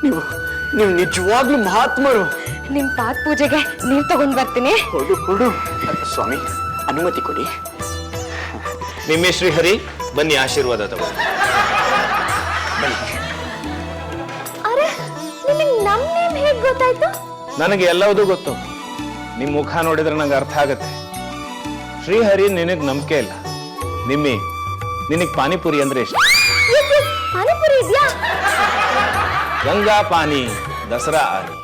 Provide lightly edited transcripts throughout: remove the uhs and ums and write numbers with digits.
ನೀವು ನೀವು ನಿಜವಾಗ್ಲೂ ಮಹಾತ್ಮರು. ನಿಮ್ ಪಾದ ಪೂಜೆಗೆ ನೀರ್ ತಗೊಂಡ್ ಬರ್ತೀನಿ. ಕೊಡು ಸ್ವಾಮಿ, ಅನುಮತಿ ಕೊಡಿ. ನಿಮ್ಮೆ ಶ್ರೀಹರಿ, ಬನ್ನಿ ಆಶೀರ್ವಾದ ತಗೊಂಡು ಬನ್ನಿ. ಅರೆ, ನಿಮಗೆ ನಮ್ ನೇಮ್ ಹೇಗ್ ಗೊತ್ತಾಯ್ತು? ನನಗೆ ಎಲ್ಲವೂ ಗೊತ್ತು. ನಿಮ್ ಮುಖ ನೋಡಿದ್ರೆ ನಂಗೆ ಅರ್ಥ ಆಗತ್ತೆ. ಶ್ರೀಹರಿ, ನಿನಗ್ ನಂಬಿಕೆ ಇಲ್ಲ. ನಿಮ್ಮಿ, ನಿನಗ್ ಪಾನಿಪುರಿ ಅಂದ್ರೆ ಇಷ್ಟ. ಪಾನಿಪುರಿ ಇದೆಯಾ? ಗಂಗಾ ಪಾನಿ, ದಸರಾ ಆನಿ.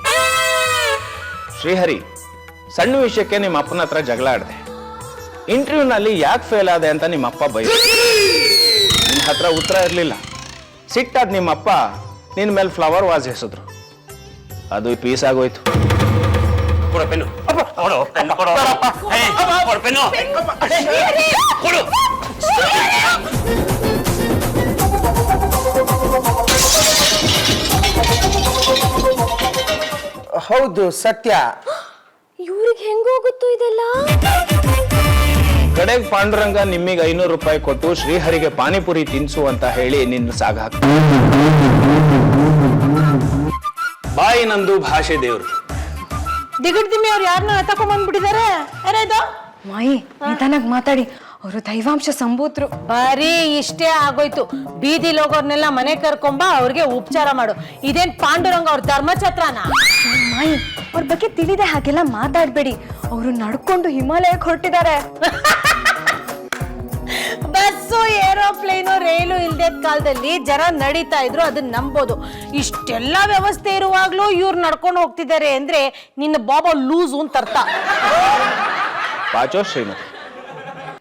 ಶ್ರೀಹರಿ, ಸಣ್ಣ ವಿಷಯಕ್ಕೆ ನಿಮ್ಮ ಅಪ್ಪನ ಹತ್ರ ಜಗಳ ಆಡಿದೆ. ಇಂಟರ್ವ್ಯೂನಲ್ಲಿ ಯಾಕೆ ಫೇಲ್ ಆದೆ ಅಂತ ನಿಮ್ಮ ಅಪ್ಪ ಬೈ. ನಿನ್ನ ಹತ್ರ ಉತ್ತರ ಇರಲಿಲ್ಲ. ಸಿಟ್ಟಾದ ನಿಮ್ಮಪ್ಪ ನಿನ್ನ ಮೇಲೆ ಫ್ಲವರ್ ವಾಸ್ ಎಸೆದ್ರು. ಅದು ಪೀಸ್ ಆಗೋಯ್ತು. ಕೊಡು ಪೆನ್ನು. ಕೊಡು ಪೆನ್ನು, ಕೊಡು. ಕೊಡು ಪೆನ್ನು. ಕೊಡು. ಹೌದು, ಸತ್ಯ. ಇವ್ರಿಗೆ ಹೆಂಗೋಗುತ್ತೋ ಇದೆಲ್ಲ? ಕಡೆಗೆ ಪಾಂಡುರಂಗ ನಿಮ್ಮಿಗೆ 500 ರೂಪಾಯಿ ಕೊಟ್ಟು ಶ್ರೀಹರಿಗೆ ಪಾನಿಪುರಿ ತಿನ್ಸು ಅಂತ ಹೇಳಿ ನಿನ್ನ ಸಾಗ ಹಾಕ. ಬಾಯಿ ನಂದು, ಭಾಷೆ ದೇವ್ರು. ದಿಗಡ್ದಿಮ್ಮಿ ಅವ್ರು ಯಾರನ್ನ ತಕೊಂಡ್ಬಂದ್ಬಿಟ್ಟಿದ್ದಾರೆ. ಮಾಯಿ, ನಿಧಾನಾಗ್ ಮಾತಾಡಿ. ಅವರು ದೈವಾಂಶ ಸಂಭೂತರು. ಬರೀ ಇಷ್ಟೇ ಆಗೋಯ್ತು. ಬೀದಿಲ್ ಹೋಗೋರ್ನೆಲ್ಲ ಮನೆ ಕರ್ಕೊಂಬ, ಅವ್ರಿಗೆ ಉಪಚಾರ ಮಾಡು. ಇದೇನ್ ಪಾಂಡುರಂಗ ಅವ್ರ ಧರ್ಮಛತ್ರನ? ಮಾಯಿ, ಅವ್ರ ಬಗ್ಗೆ ತಿಳಿದೆ ಹಾಗೆಲ್ಲ ಮಾತಾಡ್ಬೇಡಿ. ಅವರು ನಡ್ಕೊಂಡು ಹಿಮಾಲಯಕ್ಕೆ ಹೊರಟಿದ್ದಾರೆ. ಬಸ್ಸು, ಏರೋಪ್ಲೇನು, ರೈಲು ಇಲ್ದೇ ಕಾಲದಲ್ಲಿ ಜನ ನಡೀತಾ ಇದ್ರು, ಅದನ್ನ ನಂಬೋದು. ಇಷ್ಟೆಲ್ಲ ವ್ಯವಸ್ಥೆ ಇರುವಾಗ್ಲೂ ಇವ್ರು ನಡ್ಕೊಂಡು ಹೋಗ್ತಿದ್ದಾರೆ ಅಂದ್ರೆ ನಿನ್ನ ಬಾಬಾ ಲೂಸು ಅಂತ ಅರ್ಥ. ಪಾಚೋ ಶ್ರೀಮತಿ,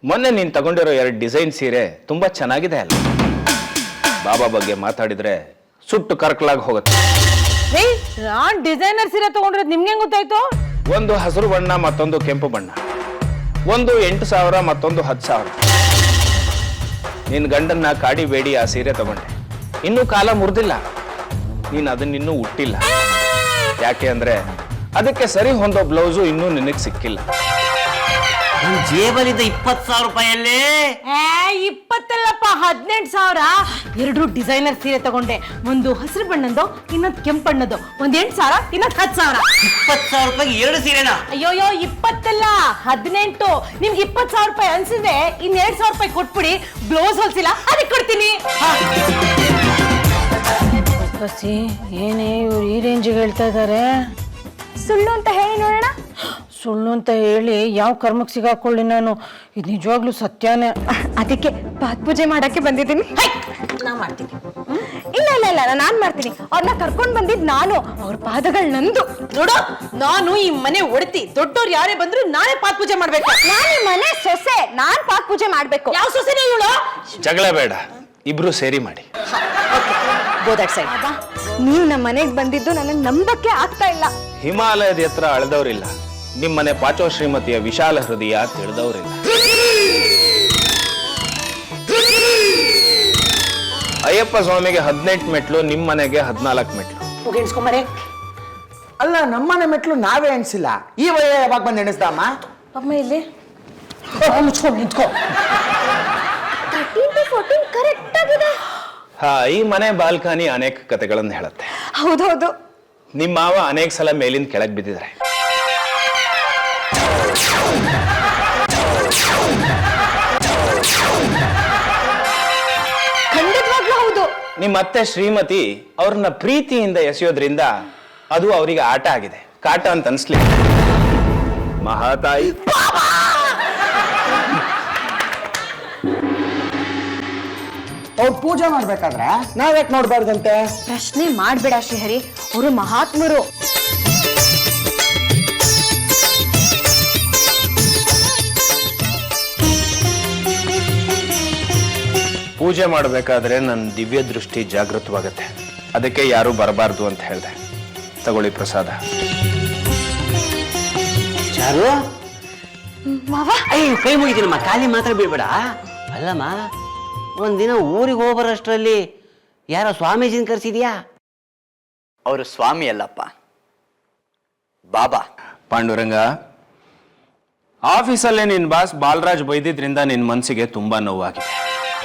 ಮೊನ್ನೆ ನೀನ್ ತಗೊಂಡಿರೋ 2 ಡಿಸೈನ್ ಸೀರೆ ತುಂಬಾ ಚೆನ್ನಾಗಿದೆ ಅಲ್ಲ? ಬಾಬಾ ಬಗ್ಗೆ ಮಾತಾಡಿದ್ರೆ ಸುಟ್ಟು ಕರ್ಕಲಾಗಿ ಹೋಗುತ್ತೆ. ನಾನ್ ಡಿಸೈನರ್ ಸೀರೆ ತಗೊಂಡ್ರೆ ನಿಮ್ಗೆ ಗೊತ್ತಾಯ್ತು? ಒಂದು ಹಸಿರು ಬಣ್ಣ, ಮತ್ತೊಂದು ಕೆಂಪು ಬಣ್ಣ. ಒಂದು 8,000, ಮತ್ತೊಂದು 10,000. ನಿನ್ ಗಂಡನ್ನ ಕಾಡಿ ಬೇಡಿ ಆ ಸೀರೆ ತಗೊಂಡೆ. ಇನ್ನೂ ಕಾಲ ಮುರಿದಿಲ್ಲ. ನೀನ್ ಅದನ್ನಿನ್ನೂ ಹುಟ್ಟಿಲ್ಲ. ಯಾಕೆ ಅಂದ್ರೆ ಅದಕ್ಕೆ ಸರಿ ಹೊಂದೋ ಬ್ಲೌಸು ಇನ್ನೂ ನಿನಗೆ ಸಿಕ್ಕಿಲ್ಲ. ಜೇಬಲಿದ್ದ 20,000 ರೂಪಾಯಲ್ಲಿ 20 18,000. 2 ಡಿಸೈನರ್ ಸೀರೆ ತಗೊಂಡೆ. ಒಂದು ಹಸಿರು ಬಣ್ಣದ್ದು, ಇನ್ನೊಂದು ಕೆಂಪು ಬಣ್ಣದ್ದು. ಒಂದ್ 8,000, ಇನ್ನೊಂದು 10,000. 20,000 ರೂಪಾಯಿಗೆ 2 ಸೀರೆನಾ? ಅಯ್ಯೋಯ್ಯೋ, 20 18. ನಿಮ್ಗೆ 20,000 ರೂಪಾಯಿ ಅನ್ಸಿದ್ರೆ ಇನ್ 2,000 ರೂಪಾಯಿ ಕೊಟ್ಬಿಡಿ. ಬ್ಲೌಸ್ ಹೊಲ್ಸಿಲ್ಲ, ಅದಕ್ಕೆ ಕೊಡ್ತೀನಿ. ಏನೇ ಇವ್ರು ಈ ರೇಂಜಿಗೆ ಹೇಳ್ತಾ ಇದಾರೆ? ಸುಳ್ಳು ಅಂತ ಹೇಳಿ ನೋಡೋಣ. ಸುಳ್ಳು ಅಂತ ಹೇಳಿ ಯಾವ ಕರ್ಮಕ್ಕೆ ಸಿಗಾಕೊಳ್ಳಿ ನಾನು? ಇದು ನಿಜವಾಗ್ಲೂ ಸತ್ಯನೇ. ಅದಕ್ಕೆ ಪಾದ ಪೂಜೆ ಮಾಡಕ್ಕೆ ಬಂದಿದ್ದೀನಿ. ನಾ ಮಾಡ್ತೀನಿ. ಇಲ್ಲ ಇಲ್ಲ ಇಲ್ಲ, ನಾನ್ ಮಾಡ್ತೀನಿ. ಅವ್ರನ್ನ ಕರ್ಕೊಂಡ್ ಬಂದಿದ್ ನಾನು. ಅವ್ರ ಪಾದಗಳು ನಂದು. ನೋಡು, ನಾನು ಈ ಮನೆ ಒಡ್ತಿ. ದೊಡ್ಡವ್ರು ಯಾರೇ ಬಂದ್ರು ನಾನೇ ಪಾದ ಪೂಜೆ ಮಾಡ್ಬೇಕು. ನಾನ್ ಈ ಮನೆ ಸೊಸೆ, ನಾನ್ ಪಾದ ಪೂಜೆ ಮಾಡ್ಬೇಕು. ಯಾವ ಸೊಸೆನೇ ಇವಳು? ಜಗಳ ಬೇಡ, ಇಬ್ರು ಸೇರಿ ಮಾಡಿ. ನೀವು ನಮ್ಮ ಮನೆಗೆ ಬಂದಿದ್ದು ನನಗೆ ನಂಬಕ್ಕೆ ಆಗ್ತಾ ಇಲ್ಲ. ಹಿಮಾಲಯದ ಎತ್ತರ ಅಳೆದವ್ರಿಲ್ಲ, ನಿಮ್ಮನೆ ಪಾಚೋ ಶ್ರೀಮತಿಯ ವಿಶಾಲ ಹೃದಯ ತಿಳಿದವರಿಲ್ಲ. ಅಯ್ಯಪ್ಪ ಸ್ವಾಮಿಗೆ 18 ಮೆಟ್ಲು, ನಿಮ್ಮನೆಗೆ 14 ಮೆಟ್ಲು. ಎಣಿಸ್ಕೊಂಬರೆ. ಅಲ್ಲ, ನಮ್ಮನೆ ಮೆಟ್ಲು ನಾವೇ ಎಣಿಸಿಲ್ಲ. ಈ ವಯ ಯಾವಾಗ ಬಂದು ಎಣಿಸ್ದಮ್ಮ? ಅಮ್ಮ ಇಲ್ಲಿ ಮುಚ್ಕೊಂಡು ನಿಂತ್ಕೋ. 13 to 14 ಕರೆಕ್ಟ್ ಆಗಿದೆ. ಹಾ, ಈ ಮನೆ ಬಾಲ್ಕನಿ ಅನೇಕ ಕಥೆಗಳನ್ನು ಹೇಳುತ್ತೆ. ಹೌದೌದು. ನಿಮ್ಮ ಮಾವ ಅನೇಕ ಸಲ ಮೇಲಿಂದ ಕೆಳಗೆ ಬಿದ್ದಿದ್ದಾರೆ. ಖಂಡಿತವಾಗ್ಲೂ ಹೌದು. ನಿಮ್ಮ ಅತ್ತೆ ಶ್ರೀಮತಿ ಅವ್ರನ್ನ ಪ್ರೀತಿಯಿಂದ ಎಸೆಯೋದ್ರಿಂದ ಅದು ಅವರಿಗೆ ಆಟ ಆಗಿದೆ, ಕಾಟ ಅಂತ ಅನ್ಸ್ಲಿಲ್ಲ. ಮಹಾತಾಯಿ, ಅವ್ರು ಪೂಜೆ ಮಾಡ್ಬೇಕಾದ್ರೆ ನಾವ್ಯಾಕೆ ನೋಡ್ಬಾರ್ದಂತೆ? ಪ್ರಶ್ನೆ ಮಾಡ್ಬೇಡ ಶ್ರೀಹರಿ, ಅವರು ಮಹಾತ್ಮರು. ಪೂಜೆ ಮಾಡಬೇಕಾದ್ರೆ ನನ್ನ ದಿವ್ಯ ದೃಷ್ಟಿ ಜಾಗೃತವಾಗತ್ತೆ. ಅದಕ್ಕೆ ಯಾರು ಬರಬಾರ್ದು ಅಂತ ಹೇಳಿದೆ. ತಗೊಳ್ಳಿ ಪ್ರಸಾದ. ಚಾರು, ಮಾವ, ಅಯ್ಯೋ ಕೈ ಮುಗಿತೀನಮ್ಮ, ಖಾಲಿ ಮಾತ್ರ ಬೀಳ್ಬೇಡ. ಅಲ್ಲಮ್ಮ, ಒಂದಿನ ಊರಿಗೆ ಹೋಗ್ಬರೋಷ್ಟರಲ್ಲಿ ಯಾರೋ ಸ್ವಾಮೀಜಿನ ಕರ್ಸಿದ್ಯಾ? ಅವರು ಸ್ವಾಮಿ ಅಲ್ಲಪ್ಪ, ಬಾಬಾ. ಪಾಂಡುರಂಗ, ಆಫೀಸಲ್ಲೇ ನಿನ್ ಬಾಸ್ ಬಾಲರಾಜ್ ಬೈದಿದ್ರಿಂದ ನಿನ್ ಮನ್ಸಿಗೆ ತುಂಬಾ ನೋವಾಗಿದೆ.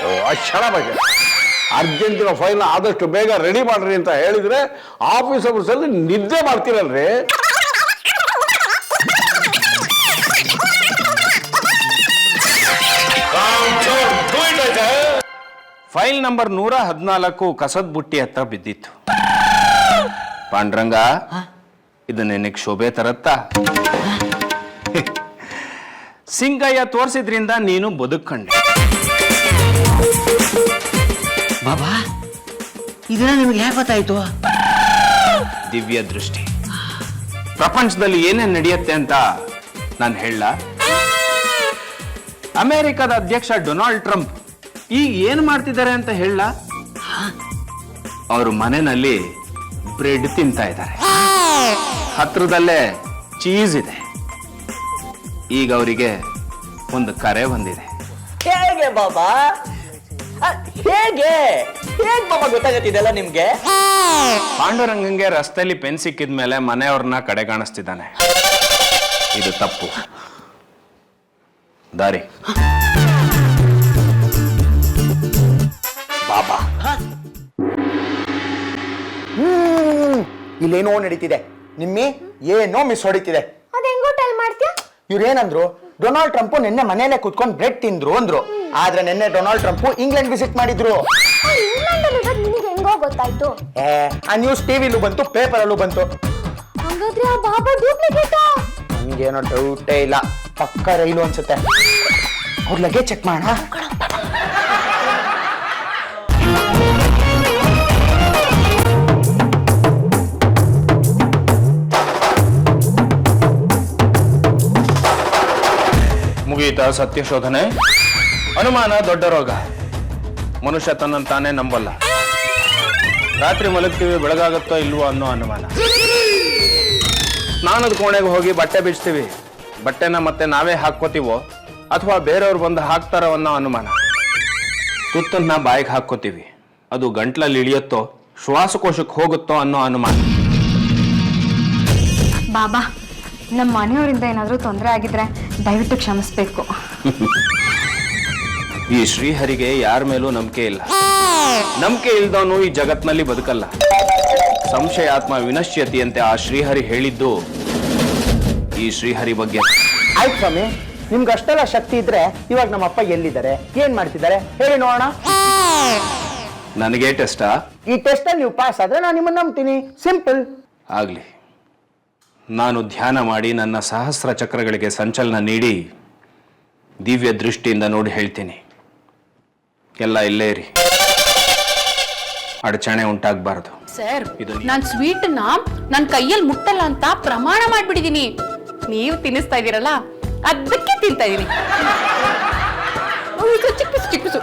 ಓ, ಅಕ್ಷರ ಬಗ್ಗೆ ಅರ್ಜೆಂಟಿನ ಫೈಲ್ ಆದಷ್ಟು ಬೇಗ ರೆಡಿ ಮಾಡ್ರಿ ಅಂತ ಹೇಳಿದ್ರೆ ಆಫೀಸರ್ಸ್ ಅಲ್ಲಿ ನಿದ್ದೆ ಮಾಡ್ತೀರಲ್ರಿ. ಫೈಲ್ ನಂಬರ್ 114 ಕಸದ ಬುಟ್ಟಿ ಹತ್ರ ಬಿದ್ದಿತ್ತು. ಪಾಂಡ್ರಂಗ, ಇದು ನಿನಗೆ ಶೋಭೆ ತರತ್ತ? ಸಿಂಗಯ್ಯ ತೋರಿಸಿದ್ರಿಂದ ನೀನು ಬದುಕಂಡೆ. ಬಾಬಾ, ಇದನ್ನ ನಿಮ್ಗೆ ಯಾಕೆ ಗೊತ್ತಾಯ್ತು? ದಿವ್ಯ ದೃಷ್ಟಿ. ಪ್ರಪಂಚದಲ್ಲಿ ಏನೇನ್ ನಡೆಯುತ್ತೆ ಅಂತ ನಾನು ಹೇಳ. ಅಮೆರಿಕದ ಅಧ್ಯಕ್ಷ ಡೊನಾಲ್ಡ್ ಟ್ರಂಪ್ ಈಗ ಏನ್ ಮಾಡ್ತಿದ್ದಾರೆ ಅಂತ ಹೇಳ. ಅವರು ಮನೆಯಲ್ಲಿ ಬ್ರೆಡ್ ತಿಂತಾ ಇದ್ದಾರೆ, ಹತ್ರದಲ್ಲೇ ಚೀಸ್ ಇದೆ. ಈಗ ಅವರಿಗೆ ಒಂದು ಕರೆ ಬಂದಿದೆ. ಹೇಗೆ ಬಾಬಾ? ಹೇಗೆ ಬಾಬಾ ಗೊತ್ತಾಗತ್ತಿದೆಲ್ಲ ನಿಮ್ಗೆ? ಪಾಂಡುರಂಗಂಗೆ ರಸ್ತೆಯಲ್ಲಿ ಪೆನ್ ಸಿಕ್ಕಿದ ಮೇಲೆ ಮನೆಯವ್ರನ್ನ ಕಡೆ ಕಾಣಿಸ್ತಿದ್ದಾನೆ. ಇದು ತಪ್ಪು. ದಾರಿ ಬಾಬಾ, ಇಲ್ಲೇನೋ ನಡೀತಿದೆ. ನಿಮ್ಮಿ ಏನೋ ಮಿಸ್ ಹೊಡಿತಿದೆ. ಅದೆಂಗೋ ಟೈಲ್ ಮಾಡ್ತೀಯ? ಇವ್ರೇನಂದ್ರು? ಡೊನಾಲ್ಡ್ ಟ್ರಂಪ್ ನಿನ್ನೆ ಮನೇಲೆ ಕುತ್ಕೊಂಡು ಬ್ರೆಡ್ ತಿಂದ್ರು ಅಂದ್ರು. ಆದ್ರೆ ನಿನ್ನೆ ಡೊನಾಲ್ಡ್ ಟ್ರಂಪ್ ಇಂಗ್ಲೆಂಡ್ ವಿಸಿಟ್ ಮಾಡಿದ್ರು. ನಿನಗೆ ಹೆಂಗೋ ಗೊತ್ತಾಯ್ತು? ಆ ನ್ಯೂಸ್ ಟಿವಿಲೂ ಬಂತು, ಪೇಪರಲ್ಲೂ ಬಂತು. ಹಾಗಾದ್ರೆ ಆ ಬಾಬಾ ಡೂಪ್ಲಿಕೇಟಾ? ನನ್ಗೇನೋ ಡೌಟೇ ಇಲ್ಲ. ಪಕ್ಕ ರೈಲು ಅನ್ಸುತ್ತೆ. ಅವ್ರ ಲಗೇಜ್ ಚೆಕ್ ಮಾಡೋಣ. ಮುಗೀತ ಸತ್ಯ ಶೋಧನೆ. ಅನುಮಾನ ದೊಡ್ಡ ರೋಗ. ಮನುಷ್ಯ ತನ್ನನ್ನು ತಾನೇ ನಂಬಲ್ಲ. ರಾತ್ರಿ ಮಲಗ್ತೀವಿ, ಬೆಳಗಾಗುತ್ತೋ ಇಲ್ವೋ ಅನ್ನೋ ಅನುಮಾನ. ಸ್ನಾನದ ಕೋಣೆಗೆ ಹೋಗಿ ಬಟ್ಟೆ ಬಿಚ್ತೀವಿ, ಬಟ್ಟೆನ ಮತ್ತೆ ನಾವೇ ಹಾಕ್ಕೋತೀವೋ ಅಥವಾ ಬೇರೆಯವ್ರು ಬಂದು ಹಾಕ್ತಾರೋ ಅನ್ನೋ ಅನುಮಾನ. ತುತ್ತನ್ನ ಬಾಯಿಗೆ ಹಾಕ್ಕೋತೀವಿ, ಅದು ಗಂಟ್ಲಲ್ಲಿ ಇಳಿಯುತ್ತೋ ಶ್ವಾಸಕೋಶಕ್ಕೆ ಹೋಗುತ್ತೋ ಅನ್ನೋ ಅನುಮಾನ. ಬಾಬಾ, ನಮ್ಮ ಮನೆಯವರಿಂದ ಏನಾದರೂ ತೊಂದರೆ ಆಗಿದ್ರೆ ದಯವಿಟ್ಟು ಕ್ಷಮಿಸ್ಬೇಕು. ಈ ಶ್ರೀಹರಿಗೆ ಯಾರ ಮೇಲೂ ನಂಬಿಕೆ ಇಲ್ಲ. ನಂಬಿಕೆ ಇಲ್ದವನು ಈ ಜಗತ್ನಲ್ಲಿ ಬದುಕಲ್ಲ. ಸಂಶಯಾತ್ಮ ವಿನಶ್ಯತಿಯಂತೆ ಆ ಶ್ರೀಹರಿ ಹೇಳಿದ್ದು ಈ ಶ್ರೀಹರಿ ಬಗ್ಗೆ. ಆಯ್ತು ಸ್ವಾಮಿ, ನಿಮ್ಗೆ ಅಷ್ಟೆಲ್ಲ ಶಕ್ತಿ ಇದ್ರೆ ಇವಾಗ ನಮ್ಮ ಅಪ್ಪ ಎಲ್ಲಿದ್ದಾರೆ, ಏನ್ ಮಾಡ್ತಿದ್ದಾರೆ ಹೇಳಿ ನೋಡೋಣ. ನನಗೆ ಟೆಸ್ಟಾ? ಈ ಟೆಸ್ಟ್ ಅಲ್ಲಿ ನೀವು ಪಾಸ್ ಆದ್ರೆ ನಾನು ನಿಮ್ಮನ್ನ ನಂಬ್ತೀನಿ. ಸಿಂಪಲ್. ಆಗ್ಲಿ. ನಾನು ಧ್ಯಾನ ಮಾಡಿ ನನ್ನ ಸಹಸ್ರ ಚಕ್ರಗಳಿಗೆ ಸಂಚಲನ ನೀಡಿ ದಿವ್ಯ ದೃಷ್ಟಿಯಿಂದ ನೋಡಿ ಹೇಳ್ತೀನಿ. ಎಲ್ಲ ಇಲ್ಲೇ ಇರಿ, ಅಡಚಣೆ ಉಂಟಾಗಬಾರದು. ಸರ್, ನಾನ್ ಸ್ವೀಟ್ನ ನನ್ ಕೈಯಲ್ಲಿ ಮುಟ್ಟಲ್ಲ ಅಂತ ಪ್ರಮಾಣ ಮಾಡ್ಬಿಟ್ಟಿದೀನಿ. ನೀವು ತಿನ್ನಿಸ್ತಾ ಇದೀರಲ್ಲ, ಅದಕ್ಕೆ ತಿಂತಾ ಇದೀನಿ. ಚಿಕ್ಕಿಸು ಚಿಕ್ಕಿಸು.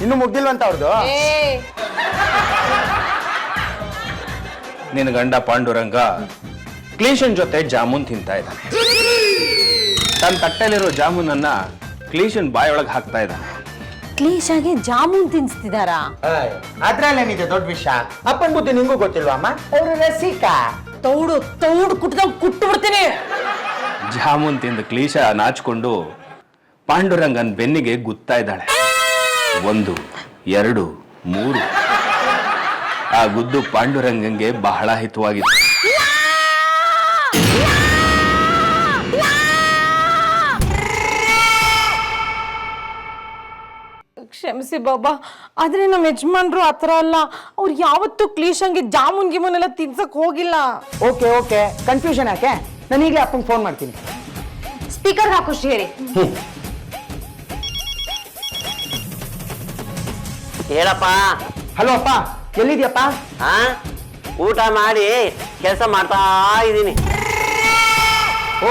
ಇನ್ನು ಮುಗ್ದಿಲ್ವಂತ ಅವ್ರದ್ದು. ನಿನ್ನ ಗಂಡ ಪಾಂಡುರಂಗ ಕ್ಲೀಶನ್ ಜೊತೆ ಜಾಮೂನ್ ತಿಂತಾ ಇದ್ದಾನೆ. ತನ್ನ ತಟ್ಟೆಲಿರೋ ಜಾಮೂನನ್ನ ಕ್ಲೀಶನ್ ಬಾಯೊಳಗೆ ಹಾಕ್ತಾ ಇದ್ದಾನೆ. ಕ್ಲೀಶಾಗಿ ಜಾಮೂನ್ ತಿನ್ಸ್ತಿದಾರಾ? ಅದ್ರಲ್ಲೇನಿದೆ ದೊಡ್ಡ ವಿಷಯ? ಅಪ್ಪನ ಬುದ್ಧಿ ನಿಂಗೂ ಗೊತ್ತಿಲ್ವಾ ಅಮ್ಮ? ಅವರು ರಸಿಕ. ತೌಡು ಕುಟ್ದಂಗ್ ಕುಟ್ಟು ಬಿಡ್ತೀನಿ. ಜಾಮೂನ್ ತಿಂದ ಕ್ಲೀಶ ನಾಚಿಕೊಂಡು ಪಾಂಡುರಂಗನ್ ಬೆನ್ನಿಗೆ ಗುತ್ತಾ ಇದ್ದಾಳೆ. 1, 2, 3. ಆ ಗುದ್ದು ಪಾಂಡುರಂಗಂಗೆ ಬಹಳ ಹಿತವಾಗಿದೆ. ಕ್ಷಮಿಸಿ ಬಾಬಾ, ಆದ್ರೆ ನಮ್ಮ ಯಜಮಾನ್ರು ಆತರ ಅಲ್ಲ. ಅವ್ರು ಯಾವತ್ತೂ ಕ್ಲೀಶಂಗೆ ಜಾಮೂನ್ ಗಿಮೂನ್ ಎಲ್ಲ ತಿನ್ಸಕ್ ಹೋಗಿಲ್ಲ. ಓಕೆ ಓಕೆ, ಕನ್ಫ್ಯೂಷನ್ ಯಾಕೆ? ನಾನು ಈಗಲೇ ಅಪ್ಪಂಗೆ ಫೋನ್ ಮಾಡ್ತೀನಿ. ಸ್ಪೀಕರ್ ಹಾಕು ಶ್ರೀಹರಿ. ಹೇಳಪ್ಪ. ಹಲೋ ಅಪ್ಪ, ಎಲ್ಲಿದ್ಯಪ್ಪ? ಹಾ, ಊಟ ಮಾಡಿ ಕೆಲಸ ಮಾಡ್ತಾ ಇದ್ದೀನಿ. ಓ,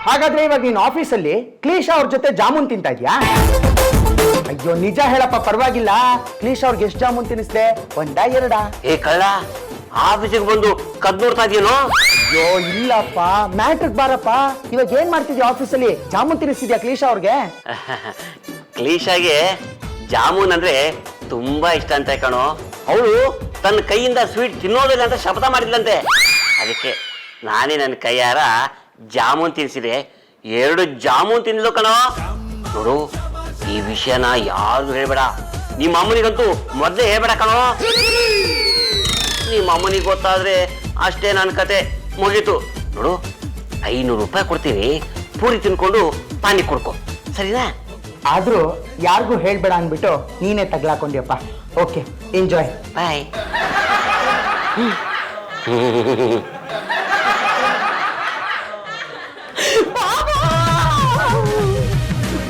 ಹಾಗಾದ್ರೆ ಇವಾಗ ನೀನು ಆಫೀಸಲ್ಲಿ ಕ್ಲೀಶಾ ಅವ್ರ ಜೊತೆ ಜಾಮೂನ್ ತಿಂತಾ ಇದ್ಯಾ? ಅಯ್ಯೋ ನಿಜ ಹೇಳಪ್ಪ, ಪರವಾಗಿಲ್ಲ. ಕ್ಲೀಶಾ ಅವ್ರಿಗೆ ಎಷ್ಟು ಜಾಮೂನ್ ತಿನ್ನಿಸ್ದೆ? 1, 2? ಏ ಕಳ್ಳ, ಆಫೀಸಿಗೆ ಬಂದು ಕದ್ ನೋಡ್ತಾ ಇದೆಯೇನೋ? ಅಯ್ಯೋ ಇಲ್ಲಪ್ಪ, ಮ್ಯಾಟ್ರಿಕ್ ಬಾರಪ್ಪ. ಇವಾಗ ಏನ್ ಮಾಡ್ತಿದ್ಯಾ ಆಫೀಸಲ್ಲಿ? ಜಾಮೂನ್ ತಿನ್ನಿಸ್ತಿದ್ಯಾ ಕ್ಲೀಶಾ ಅವ್ರಿಗೆ? ಕ್ಲೀಶಾಗೆ ಜಾಮೂನ್ ಅಂದ್ರೆ ತುಂಬಾ ಇಷ್ಟ ಅಂತ ಕಣೋ. ಅವಳು ತನ್ನ ಕೈಯಿಂದ ಸ್ವೀಟ್ ತಿನ್ನೋದಿಲ್ಲ ಅಂತ ಶಪಥ ಮಾಡಿದ್ಲಂತೆ. ಅದಕ್ಕೆ ನಾನೇ ನನ್ನ ಕೈಯಾರ ಜಾಮೂನ್ ತಿನ್ಸಿದೆ. 2 ಜಾಮೂನ್ ತಿನ್ಲು ಕಣೋ. ನೋಡು, ಈ ವಿಷಯನ ಯಾರಿಗೂ ಹೇಳ್ಬೇಡ. ನಿಮ್ಮ ಅಮ್ಮನಿಗಂತೂ ಮೊದಲೇ ಹೇಳ್ಬೇಡ ಕಣೋ. ನಿಮ್ಮ ಅಮ್ಮನಿಗೆ ಗೊತ್ತಾದ್ರೆ ಅಷ್ಟೇ ನನ್ನ ಕತೆ ಮುಗೀತು. ನೋಡು, 500 ರೂಪಾಯಿ ಕೊಡ್ತೀನಿ, ಪೂರಿ ತಿನ್ಕೊಂಡು ಪಾನಿ ಕುಡ್ಕೊ, ಸರಿನಾ? ಆದ್ರೂ ಯಾರಿಗೂ ಹೇಳ್ಬೇಡ ಅಂದ್ಬಿಟ್ಟು ನೀನೇ ತಗ್ಲಾಕೊಂಡಿಯಪ್ಪ. Okay, enjoy. ಬಾಯ್.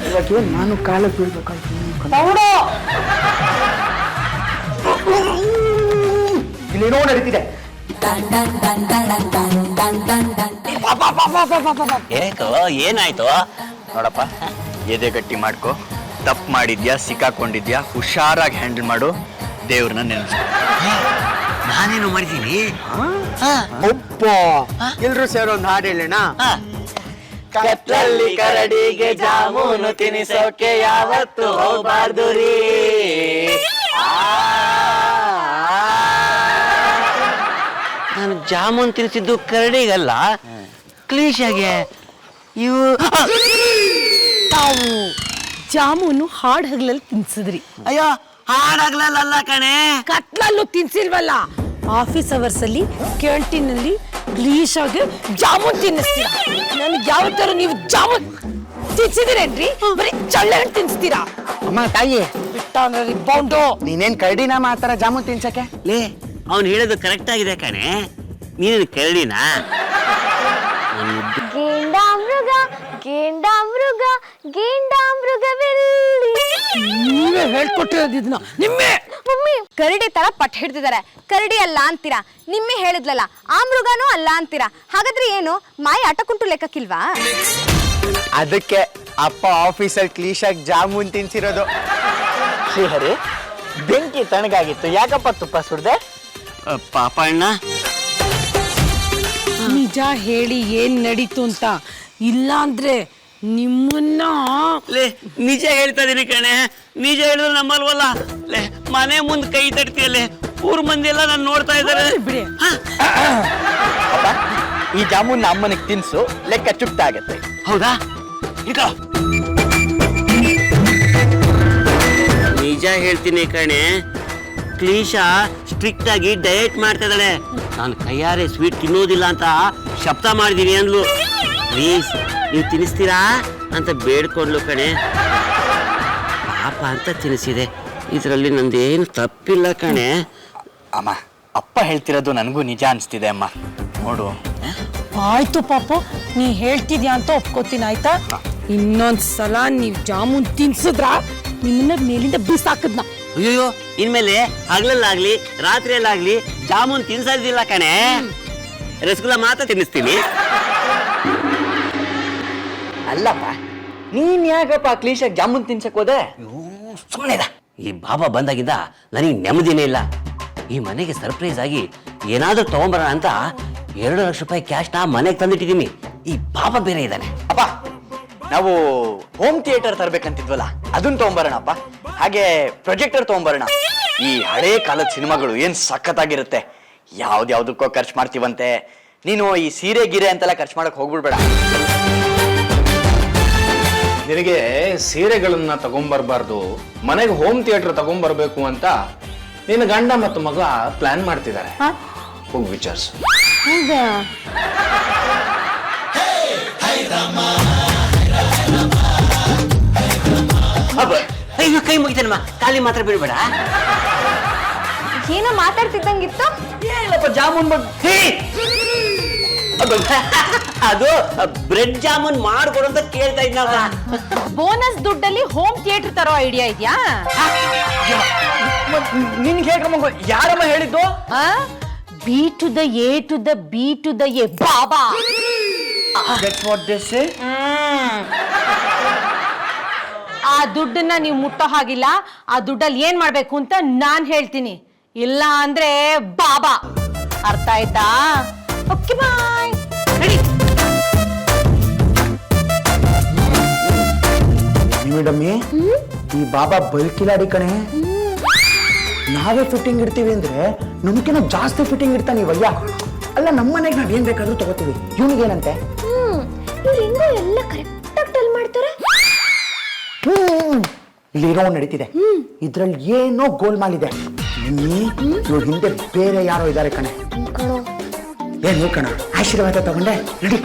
ಇವಾಗ ನಾನು ಕಾಲಕ್ಕೆ ಬೀಳ್ಬೇಕಾಯ್ತು. ಇಲ್ಲೇನೋ ನಡೀತಿದೆ. ಏನಾಯ್ತು? ನೋಡಪ್ಪ, ಎದೆ ಗಟ್ಟಿ ಮಾಡ್ಕೊ. ತಪ್ಪು ಮಾಡಿದ್ಯಾ, ಸಿಕ್ಕಾಕೊಂಡಿದ್ಯಾ, ಹುಷಾರಾಗಿ ಹ್ಯಾಂಡಲ್ ಮಾಡು. ದೇವ್ರನ್ನ ನೆನೆಸು. ನಾನೇನು ಮಾಡಿದ್ದೀನಿ? ಒಪ್ಪ ಎಲ್ರು ಸೇರೋ ಒಂದು ಹಾಡು ಹೇಳೋಣ. ಕತ್ತಲ್ಲಿ ಕರಡಿಗೆ ಜಾಮೂನು ತಿನಿಸೋಕೆ ಯಾವತ್ತು ಹೋಗ್ಬಾರ್ದು ರೀ. ನಾನು ಜಾಮೂನ್ ತಿನ್ಸಿದ್ದು ಕರಡಿಗಲ್ಲ, ಕ್ಲೀಶಾಗೆ. ಇವು ತಾವು ಜಾಮೂನು ಹಾಡ್ ಹಗಲಲ್ಲಿ ತಿನ್ಸಿದ್ರಿ. ಅಯ್ಯೋ, ಹಾಡಾಗ್ಲಲ್ಲ ಕಣೆ, ಕತ್ಲಲ್ಲೂ ತಿನ್ಸಿಲ್ವಲ್ಲ. ಆಫೀಸ್ ಅವರ್ಸ್ ಅಲ್ಲಿ ಕ್ಯಾಂಟೀನ್ ಅಲ್ಲಿ ಗ್ಲೀಶ್ ಆಗಿ ಜಾಮೂನ್ ತಿನ್ನಿಸ್ತೀರಾ. ನನ್ಗೆ ಯಾವ ತರ ನೀವು ಜಾಮೂನ್ ತಿನ್ಸಿದಿರೇನ್ರಿ? ಬರೀ ಚಳ್ಳೆ ಹಣ್ಣು ತಿನ್ಸ್ತೀರಾ. ಅಮ್ಮ ತಾಯಿ, ಬಿಟ್ಟಾನ್ರಿ ಬೌಂಡು. ನೀನೇನ್ ಕರಡಿನ ಮಾತಾರ ಜಾಮೂನ್ ತಿನ್ಸಕ್ಕೆ? ಲೇ, ಅವ್ನು ಹೇಳೋದು ಕರೆಕ್ಟ್ ಆಗಿದೆ ಕಣೆ. ನೀನು ಕರಡಿನಾ? ಗೇಂಡಾಮೃಗ ಗೇಂಡಾಮೃಗ ಗೇಂಡಾಮೃಗವೆಲ್ಲಿ. ನೀವೇ ಹೇಳ್ಕೊಟ್ಟಿರೋದು ಇದನ್ನ. ನಿಮ್ಮೆ ಮಮ್ಮಿ ಕರಡಿ ತರ ಪಟ್ ಹಿಡ್ತಿದ್ದಾರೆ. ಕರಡಿ ಅಲ್ಲ ಅಂತೀರಾ, ನಿಮ್ಮೆ ಹೇಳಿದ್ಲಲ್ಲ, ಆ ಮೃಗನೂ ಅಲ್ಲ ಅಂತೀರಾ. ಹಾಗಾದ್ರೆ ಏನು ಮಾಯ ಆಟಕ್ಕುಂಟು ಲೆಕ್ಕಕ್ಕಿಲ್ವಾ? ಅದಕ್ಕೆ ಅಪ್ಪ ಆಫೀಸಲ್ಲಿ ಕ್ಲೀಶಾಗಿ ಜಾಮೂನ್ ತಿನ್ಸಿರೋದು. ಶ್ರೀಹರಿ, ಬೆಂಕಿ ತಣ್ಣಗಾಗಿತ್ತು, ಯಾಕಪ್ಪ ತುಪ್ಪ ಸುಡ್ದೆ? ಪಾಪ ಅಣ್ಣ, ನಿಜ ಹೇಳಿ ಏನ್ ನಡೀತು ಅಂತ. ಇಲ್ಲ ಅಂದ್ರೆ ನಿಮ್ಮನ್ನ. ಲೇ, ನಿಜ ಹೇಳ್ತಾ ಇದೀನಿ ಕಣೆ. ನಿಜ ಹೇಳಿದ್ರೆ ನಮ್ಮಲ್ವಲ್ಲ. ಲೇ, ಮನೆ ಮುಂದೆ ಕೈ ತಡ್ತೀಯಲ್ಲೇ, ಊರ್ ಮಂದಿ ಎಲ್ಲ ನಾನು ನೋಡ್ತಾ ಇದ್ದಾರೆ. ಬಿಡಿ. ಅಪ್ಪ, ಈ ಜಾಮೂನ್ ಅಮ್ಮನಿಗೆ ತಿನ್ಸು, ಲೆಕ್ಕ ಚುಕ್ತ ಆಗತ್ತೆ. ಹೌದಾ? ಈಗ ನಿಜ ಹೇಳ್ತೀನಿ ಕಣೆ. ಕ್ಲೀಶಾ ಸ್ಟ್ರಿಕ್ಟ್ ಆಗಿ ಡಯಟ್ ಮಾಡ್ತಾ ಇದ್ದಾಳೆ. ನಾನು ಕೈಯಾರೆ ಸ್ವೀಟ್ ತಿನ್ನೋದಿಲ್ಲ ಅಂತ ಶಬ್ದ ಮಾಡಿದೀನಿ ಅಂದ್ಲು. ಪ್ಲೀಸ್, ನೀವು ತಿನ್ನಿಸ್ತೀರಾ ಅಂತ ಬೇಡ್ಕೊಂಡ್ಲು ಕಣೆ. ಪಾಪ ಅಂತ ತಿನ್ನಿಸಿದೆ. ಇದರಲ್ಲಿ ನಂದೇನು ತಪ್ಪಿಲ್ಲ ಕಣೆ. ಅಮ್ಮ, ಅಪ್ಪ ಹೇಳ್ತಿರೋದು ನನಗೂ ನಿಜ ಅನಿಸ್ತಿದೆ ಅಮ್ಮ. ನೋಡು, ಆಯ್ತು ಪಾಪ, ನೀ ಹೇಳ್ತಿದ್ಯಾ ಅಂತ ಒಪ್ಕೋತೀನಿ, ಆಯ್ತಾ? ಇನ್ನೊಂದ್ಸಲ ನೀವ್ ಜಾಮೂನ್ ತಿನ್ಸಿದ್ರ ನಿಮ್ಮನ್ನ ಮೇಲಿಂದ ಬಿಸಾಕದ್ನ. ಅಯ್ಯೋ, ಇನ್ಮೇಲೆ ಹಗಲಲ್ಲಾಗ್ಲಿ ರಾತ್ರಿಯಲ್ಲಾಗ್ಲಿ ಜಾಮೂನ್ ತಿನ್ಸೋದಿಲ್ಲ ಕಣೆ. ರಸಗುಲ್ಲ ಮಾತ್ರ ತಿನ್ನಿಸ್ತೀನಿ. ಅಲ್ಲಪ್ಪ, ನೀನ್ ಯಾಕಪ್ಪ ಕ್ಲೀಶಾಗಿ ಜಾಮೂನ್ ತಿನ್ಸಕ್ ಹೋದೆ? ಸುಮ್ಮನೆ ಈ ಬಾಬಾ ಬಂದಾಗಿದ್ದ ನನಗೆ ನೆಮ್ಮದಿನೇ ಇಲ್ಲ. ಈ ಮನೆಗೆ ಸರ್ಪ್ರೈಸ್ ಆಗಿ ಏನಾದ್ರೂ ತಗೊಂಬರೋಣ ಅಂತ 2 ಲಕ್ಷ ರೂಪಾಯಿ ಕ್ಯಾಶ್ನ ಮನೆಗೆ ತಂದಿಟ್ಟಿದ್ದೀನಿ. ಈ ಬಾಬಾ ಬೇರೆ ಇದ್ದಾನೆ. ಅಪ್ಪ, ನಾವು ಹೋಮ್ ಥಿಯೇಟರ್ ತರ್ಬೇಕಂತಿದ್ವಲ್ಲ, ಅದನ್ನ ತಗೊಂಬರೋಣಪ್ಪ. ಹಾಗೆ ಪ್ರೊಜೆಕ್ಟರ್ ತಗೊಂಬರೋಣ. ಈ ಹಳೇ ಕಾಲದ ಸಿನಿಮಾಗಳು ಏನ್ ಸಖತ್ತಾಗಿರುತ್ತೆ. ಯಾವ್ದ್ಯಾವ್ದಕ್ಕೋ ಖರ್ಚು ಮಾಡ್ತೀವಂತೆ. ನೀನು ಈ ಸೀರೆ ಗಿರೆ ಅಂತೆಲ್ಲ ಖರ್ಚು ಮಾಡಕ್ ಹೋಗ್ಬಿಡ್ಬೇಡ. ನಿನಗೆ ಸೀರೆಗಳನ್ನ ತಗೊಂಬರ್ಬಾರ್ದು, ಮನೆಗೆ ಹೋಮ್ ಥಿಯೇಟರ್ ತಗೊಂಬರ್ಬೇಕು ಅಂತ ನಿನ್ನ ಗಂಡ ಮತ್ತು ಮಗ ಪ್ಲಾನ್ ಮಾಡ್ತಿದ್ದಾರೆ. ಹೋಗಿ ವಿಚಾರಿಸು. ಅಯ್ಯೋ, ಕೈ ಮುಗಿತೇನಮ್ಮ, ಖಾಲಿ ಮಾತ್ರ ಬಿಡ್ಬೇಡ. ಏನೋ ಮಾತಾಡ್ತಿದ್ದಂಗಿತ್ತು. ಏನಪ್ಪ ಜಾಮೂನ್ ಅದು ಬ್ರೆಡ್ ಜಾಮೂನ್ ಮಾಡ್ಕೊಡು ಅಂತ ಕೇಳ್ತಾ ಇದ್ನಲ್ಲ. ಬೋನಸ್ ದುಡ್ಡಲ್ಲಿ ಹೋಮ್ ಥಿಯೇಟರ್ ತರೋ ಐಡಿಯಾ ಇದೆಯಾ? ನಿನ್ಗೆ ಹೇಳ್ಕೊಂಬ ಯಾರಮ್ಮ ಹೇಳಿದ್ದು? B to the A to the B to the A ಬಾಬಾ. ಆ ದುಡ್ಡನ್ನ ನೀವು ಮುಟ್ಟೋ ಹಾಗಿಲ್ಲ. ಆ ದುಡ್ಡಲ್ಲಿ ಏನ್ ಮಾಡ್ಬೇಕು ಅಂತ ನಾನ್ ಹೇಳ್ತೀನಿ. ಇಲ್ಲ ಅಂದ್ರೆ ಬಾಬಾ. ಅರ್ಥ ಆಯ್ತಾ? ಓಕೆ, ಬಾಯ್. ರೆಡಿ? ಮೇಡಮ್ಮಿ, ಈ ಬಾಬಾ ಬಲ್ಕಿಲಾಡಿ ಕಣೆ. ನಾವೇ ಫಿಟ್ಟಿಂಗ್ ಇಡ್ತೀವಿ ಅಂದ್ರೆ ನಮ್ಕಿನ್ನ ಜಾಸ್ತಿ ಫಿಟ್ಟಿಂಗ್ ಇಡ್ತಾನೆ ಇವಯ್ಯ. ಅಲ್ಲ ನಮ್ಮ ಮನೆಗೆ ನಾವ್ ಏನ್ ಬೇಕಾದ್ರೂ ತಗೋತೀವಿ, ಇವನಿಗೇನಂತೆ? ಇವ್ರು ಹೆಂಗೋ ಎಲ್ಲ ಕರೆಕ್ಟಾಗಿ ಟೆಲ್ ಮಾಡ್ತಾರೆ. ಇಲ್ಲಿರೋ ನಡೀತಿದೆ, ಇದ್ರಲ್ಲಿ ಏನೋ ಗೋಲ್ಮಾಲ್ ಇದೆ. ಇವ್ರ ಹಿಂದೆ ಬೇರೆ ಯಾರೋ ಇದ್ದಾರೆ ಕಣೆ. ಏನು ಕಣ, ಆಶೀರ್ವಾದ ತಗೊಂಡೆ ನಡಿ.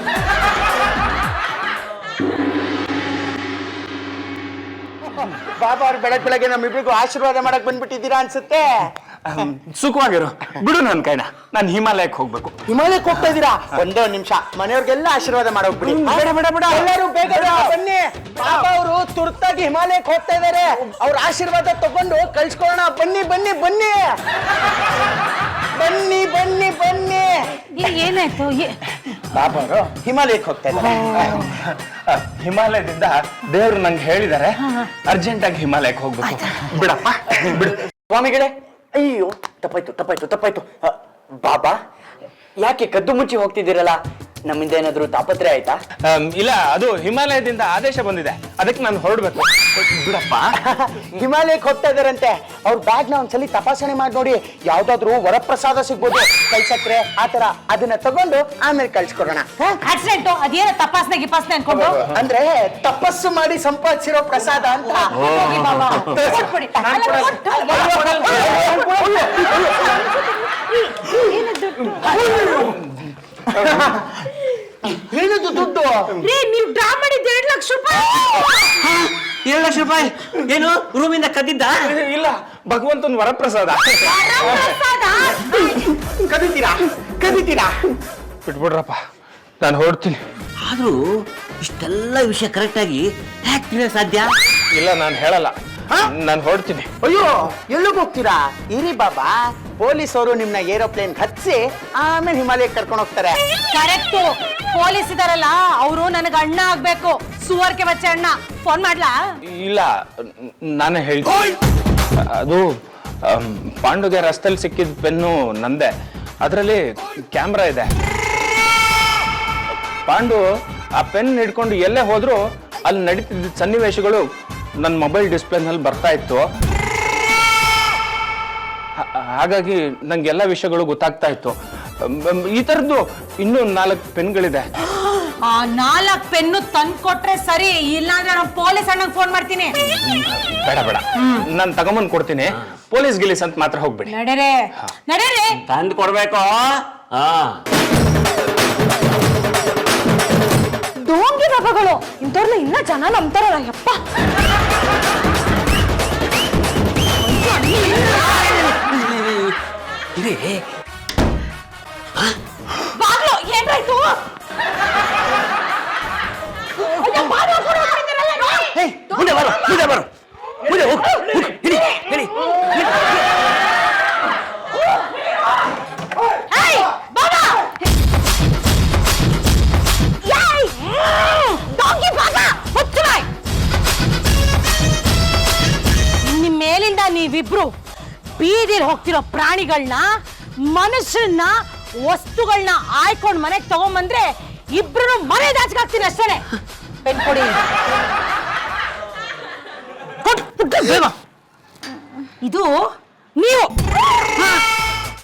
ಬಾಬಾ ಅವ್ರು ಬೆಳಗ್ಗೆ ನಮ್ಮಿಬ್ರಿಗೂ ಆಶೀರ್ವಾದ ಮಾಡಕ್ ಬಂದ್ಬಿಟ್ಟಿದ್ದೀರಾ ಅನ್ಸುತ್ತೆ. ಸುಖವಾಗಿರು, ಬಿಡು ನನ್ನ ಕೈನ. ನಾನು ಹಿಮಾಲಯಕ್ಕೆ ಹೋಗ್ಬೇಕು. ಹಿಮಾಲಯಕ್ಕೆ ಹೋಗ್ತಾ ಇದ್ದೀರಾ? ಒಂದೇ ನಿಮಿಷ, ಮನೆಯವ್ರಿಗೆಲ್ಲ ಆಶೀರ್ವಾದ ಮಾಡೋಗ್ಬಿಡಿ. ಎಲ್ಲರೂ ಬೇಗ ಬನ್ನಿ. ಬಾಬಾ ಅವರು ತುರ್ತಾಗಿ ಹಿಮಾಲಯಕ್ಕೆ ಹೋಗ್ತಾ ಇದ್ದಾರೆ. ಅವ್ರ ಆಶೀರ್ವಾದ ತಗೊಂಡು ಕಳ್ಸ್ಕೊಳ್ಳೋಣ. ಬನ್ನಿ ಬನ್ನಿ ಬನ್ನಿ ಬನ್ನಿ ಬನ್ನಿ ಬನ್ನಿ. ಏನಾಯ್ತು? ಬಾಬಾ ಅವರು ಹಿಮಾಲಯಕ್ಕೆ ಹೋಗ್ತಾ ಇದ್ದಾರೆ. ಹಿಮಾಲಯದಿಂದ ದೇವ್ರು ನಂಗೆ ಹೇಳಿದ್ದಾರೆ ಅರ್ಜೆಂಟ್ ಆಗಿ ಹಿಮಾಲಯಕ್ಕೆ ಹೋಗ್ಬೇಕು. ಬಿಡಪ್ಪ ಬಿಡು. ಸ್ವಾಮಿಗಳೇ, ಅಯ್ಯೋ ತಪ್ಪಾಯ್ತು ತಪ್ಪಾಯ್ತು ತಪ್ಪಾಯ್ತು. ಬಾಬಾ, ಯಾಕೆ ಕದ್ದು ಮುಚ್ಚಿ ಹೋಗ್ತಿದ್ದೀರಲ್ಲ? ನಮ್ಮಿಂದ ಏನಾದ್ರು ತಾಪತ್ರೆ ಆಯ್ತಾ? ಇಲ್ಲ, ಅದು ಹಿಮಾಲಯದಿಂದ ಆದೇಶ ಬಂದಿದೆ, ಅದಕ್ಕೆ ನಾನು ಹೊರಡ್ಬೇಕು. ಬಿಡಪ್ಪ. ಹಿಮಾಲಯಕ್ಕೆ ಹೋಗ್ತಾ ಇದಾರಂತೆ. ಅವ್ರ ಬ್ಯಾಗ್ ನ ಒಂದ್ಸಲಿ ತಪಾಸಣೆ ಮಾಡಿ ನೋಡಿ, ಯಾವ್ದಾದ್ರು ವರಪ್ರಸಾದ ಸಿಗ್ಬೋದು, ಕಳ್ಸಕ್ರೆ ಆತರ. ಅದನ್ನ ತಗೊಂಡು ಆಮೇಲೆ ಕಳ್ಸ್ಕೊಡೋಣ. ಆಕ್ಸಿಡೆಂಟ್ ಅದೇನ ತಪಾಸಣೆ ಗಿಪಾಸಣೆ ಅನ್ಕೊಂಡು ಅಂದ್ರೆ ತಪಸ್ಸು ಮಾಡಿ ಸಂಪಾದಿಸಿರೋ ಪ್ರಸಾದ ಅಂತ. ಹೋಗಿ ಬಾಬಾ, ಕೊಟ್ಬಿಡಿ. ಏನದು ದುಡ್ಡು? ನೀವು ಡ್ರಾ ಮಾಡಿದ್ದು 2 ಲಕ್ಷ ರೂಪಾಯಿ. 2 ಲಕ್ಷ ರೂಪಾಯಿ ಏನು ರೂಮಿಂದ ಕದ್ದಿದ್ದ? ಇಲ್ಲ, ಭಗವಂತನ ವರಪ್ರಸಾದ. ಕದಿತೀರಾ ಕದಿತೀರಾ? ಬಿಟ್ಬಿಡ್ರಪ್ಪ, ನಾನು ಹೊರಡ್ತೀನಿ. ಆದ್ರೂ ಇಷ್ಟೆಲ್ಲ ವಿಷಯ ಕರೆಕ್ಟ್ ಆಗಿ ಯಾಕೆ ತಿಳಿಯೋಕೆ ಸಾಧ್ಯ? ಇಲ್ಲ, ನಾನು ಹೇಳಲ್ಲ, ನಾನು ಹೊರಡ್ತೀನಿ. ಅಯ್ಯೋ, ಎಲ್ಲಿಗೆ ಹೋಗ್ತೀರಾ? ಇರಿ ಬಾಬಾ, ಪೊಲೀಸ್ ಅವರು ನಿಮ್ನ ಏರೋಪ್ಲೇನ್ ಹತ್ಸಿ ಆಮೇಲೆ ಹಿಮಾಲಯಕ್ಕೆ ಕರ್ಕೊಂಡು ಹೋಗ್ತಾರೆ. ಕರೆಕ್ಟು. ಪೊಲೀಸ್ ಇದಾರಲ್ಲ, ಅವರು ನನಗೆ ಅಣ್ಣ ಆಗ್ಬೇಕು. ಸುವರ್ಕೆ ಬಚ್ಚೆ ಅಣ್ಣ. ಫೋನ್ ಮಾಡ್ಲಾ? ಇಲ್ಲ, ನಾನೇ ಹೇಳ್ತೀನಿ. ಅದು ಪಾಂಡುಗೆ ರಸ್ತೆಯಲ್ಲಿ ಸಿಕ್ಕಿದ ಪೆನ್ನು ನಂದೆ. ಅದರಲ್ಲಿ ಕ್ಯಾಮ್ರಾ ಇದೆ. ಪಾಂಡು ಆ ಪೆನ್ ಹಿಡ್ಕೊಂಡು ಎಲ್ಲೇ ಹೋದ್ರು ಅಲ್ಲಿ ನಡೀತಿದ್ದ ಸನ್ನಿವೇಶಗಳು ನನ್ನ ಮೊಬೈಲ್ ಡಿಸ್ಪ್ಲೇನಲ್ಲಿ ಬರ್ತಾ ಇತ್ತು. ಹಾಗಾಗಿ ನಂಗೆಲ್ಲ ವಿಷಯಗಳು ಗೊತ್ತಾಗ್ತಾ ಇತ್ತು. ಈ ಥರದ್ದು ಇನ್ನೂ 4 ಪೆನ್ಗಳಿದೆ. ಆ 4 ಪೆನ್ನು ತಂದು ಕೊಟ್ರೆ ಸರಿ, ಇಲ್ಲಾಂದ್ರೆ ನಾನು ಪೊಲೀಸ್ ಅಣ್ಣಂಗೆ ಫೋನ್ ಮಾಡ್ತೀನಿ. ಬೇಡ ಬೇಡ, ನಾನು ತಗೊಂಬಂದು ಕೊಡ್ತೀನಿ. ಪೊಲೀಸ್ ಗಿಲೀಸ್ ಅಂತ ಮಾತ್ರ ಹೋಗ್ಬೇಡಿ. ನಡೀರಿ ನಡೀರಿ. ತಂದು ಕೊಡ್ಬೇಕು. ಡೋಂಗಿ ಬಾಬಾಗಳು ಇಂಥವ್ರನ್ನ ಇನ್ನ ಜನ ನಂಬ್ತಾರಲ್ಲ ಯಪ್ಪ. ಬಾಗ್ಲು ಏನಾಯ್ತು? ಮುಂದೆ ಬರು, ಮುಂದೆ ಬರು, ಮುಂದೆ ಹೋಗು, ಹಿಡಿ, ಹಿಡಿ. ನಿಮ್ ಮೇಲಿಂದ ನೀವಿಬ್ರು ಬೀದಿಲ್ ಹೋಗ್ತಿರೋ ಪ್ರಾಣಿಗಳನ್ನ, ಮನುಷ್ಯರನ್ನ, ವಸ್ತುಗಳನ್ನ ಆಯ್ಕೊಂಡ್ ಮನೆಗೆ ತಗೊಂಬಂದ್ರೆ ಇಬ್ರು ಮನೆ ದಾಚ್ಕಾಗ್ತೀನಿ ಅಷ್ಟೇನೆ. ಪೆನ್ ಕೊಡಿ. ಇದು ನೀವು